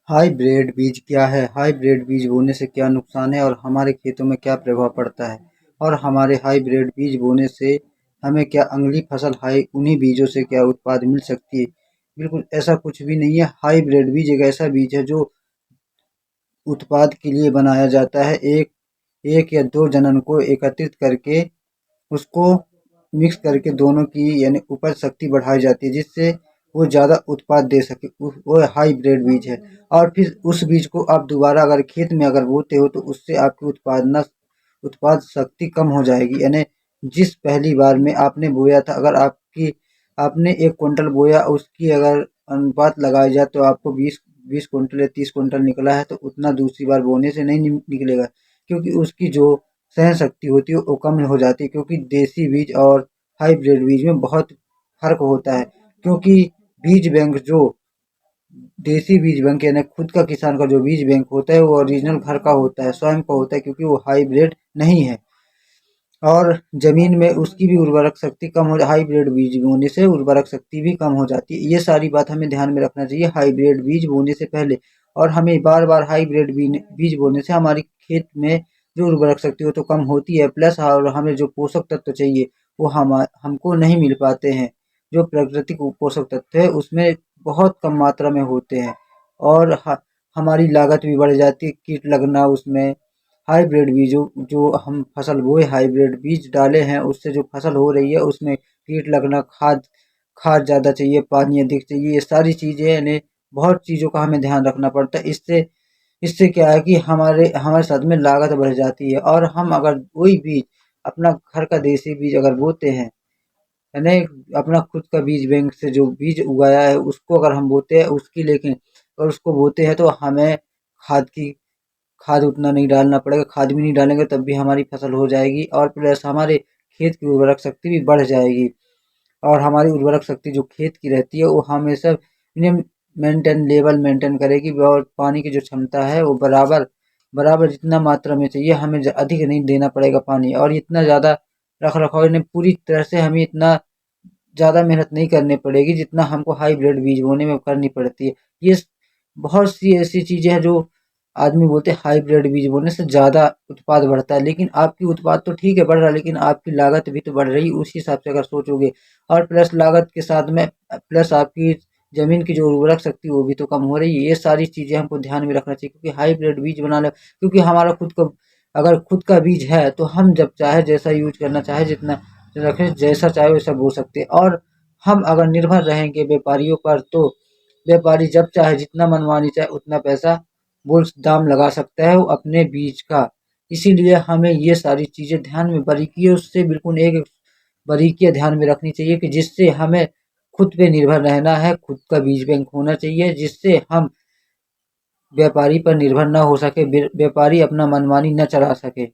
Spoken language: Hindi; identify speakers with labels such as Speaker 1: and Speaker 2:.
Speaker 1: हाइब्रिड बीज क्या है? हाइब्रिड बीज बोने से क्या नुकसान है और हमारे खेतों में क्या प्रभाव पड़ता है? और हमारे हाइब्रिड बीज बोने से हमें क्या अगली फसल उन्हीं बीजों से क्या उत्पाद मिल सकती है? बिल्कुल ऐसा कुछ भी नहीं है। हाइब्रिड बीज एक ऐसा बीज है जो उत्पाद के लिए बनाया जाता है। एक एक या दो जनन को एकत्रित करके उसको मिक्स करके दोनों की यानी उपज शक्ति बढ़ाई जाती है, जिससे वो ज़्यादा उत्पाद दे सके। वो हाइब्रिड बीज है। और फिर उस बीज को आप दोबारा अगर खेत में अगर बोते हो तो उससे आपकी उत्पाद शक्ति कम हो जाएगी। यानी जिस पहली बार में आपने बोया था, अगर आपने 1 क्विंटल बोया, उसकी अगर अनुपात लगाया जाए तो आपको 20 क्विंटल या 30 क्विंटल निकला है, तो उतना दूसरी बार बोने से नहीं निकलेगा, क्योंकि उसकी जो सहन शक्ति होती है वो कम हो जाती है। क्योंकि देसी बीज और हाइब्रिड बीज में बहुत फर्क होता है। क्योंकि बीज बैंक जो देसी बीज बैंक यानी खुद का किसान का जो बीज बैंक होता है वो ओरिजिनल घर का होता है, स्वयं का होता है, क्योंकि वो हाइब्रिड नहीं है। और जमीन में उसकी भी उर्वरक शक्ति कम हो हाइब्रिड बीज बोने से उर्वरक शक्ति भी कम हो जाती है। ये सारी बात हमें ध्यान में रखना चाहिए हाइब्रिड बीज बोने से पहले। और हमें बार बार हाइब्रिड बीज बोने से हमारी खेत में जो उर्वरक शक्ति वो तो कम होती है, प्लस और हमें जो पोषक तत्व चाहिए वो हमको नहीं मिल पाते हैं। जो प्राकृतिक पोषक तत्व है उसमें बहुत कम मात्रा में होते हैं। और हमारी लागत भी बढ़ जाती है, कीट लगना उसमें। हाइब्रिड बीजों जो हम फसल बोए हाइब्रिड बीज डाले हैं, उससे जो फसल हो रही है उसमें कीट लगना, खाद खाद ज़्यादा चाहिए, पानी अधिक चाहिए, ये सारी चीज़ें यानी बहुत चीज़ों का हमें ध्यान रखना पड़ता है। इससे इससे क्या है कि हमारे हमारे साथ में लागत बढ़ जाती है। और हम अगर वही बीज अपना घर का देसी बीज अगर बोते हैं, यानी अपना खुद का बीज बैंक से जो बीज उगाया है उसको अगर हम बोते हैं, उसकी लेकिन अगर उसको बोते हैं तो हमें खाद की खाद उतना नहीं डालना पड़ेगा। खाद भी नहीं डालेंगे तब भी हमारी फसल हो जाएगी, और प्लस हमारे खेत की उर्वरक शक्ति भी बढ़ जाएगी। और हमारी उर्वरक शक्ति जो खेत की रहती है वो हमेशा लेवल मेंटेन करेगी। और पानी की जो क्षमता है वो बराबर बराबर जितना मात्रा में चाहिए, हमें अधिक नहीं देना पड़ेगा पानी। और इतना ज़्यादा रख रखाव ने पूरी तरह से हमें इतना ज़्यादा मेहनत नहीं करनी पड़ेगी जितना हमको हाइब्रिड बीज बोने में करनी पड़ती है। ये बहुत सी ऐसी चीज़ें हैं जो आदमी बोलते हैं हाइब्रिड बीज बोने से ज़्यादा उत्पाद बढ़ता है, लेकिन आपकी उत्पाद तो ठीक है बढ़ रहा है, लेकिन आपकी लागत भी तो बढ़ रही है उस हिसाब से अगर सोचोगे। और प्लस लागत के साथ में प्लस आपकी ज़मीन की जो उर्वरक शक्ति वो भी तो कम हो रही है। ये सारी चीज़ें हमको ध्यान में रखना चाहिए, क्योंकि हाइब्रिड बीज बनाना, क्योंकि हमारा अगर खुद का बीज है तो हम जब चाहे जैसा यूज करना चाहे जितना रखें, जैसा चाहे वैसा बो सकते हैं। और हम अगर निर्भर रहेंगे व्यापारियों पर तो व्यापारी जब चाहे जितना मनमानी चाहे उतना पैसा बोल दाम लगा सकता है वो अपने बीज का। इसीलिए हमें ये सारी चीज़ें ध्यान में बारीकियों से बिल्कुल एक बारीकियाँ ध्यान में रखनी चाहिए, कि जिससे हमें खुद पे निर्भर रहना है, खुद का बीज बैंक होना चाहिए, जिससे हम व्यापारी पर निर्भर ना हो सके, व्यापारी अपना मनमानी न चला सके।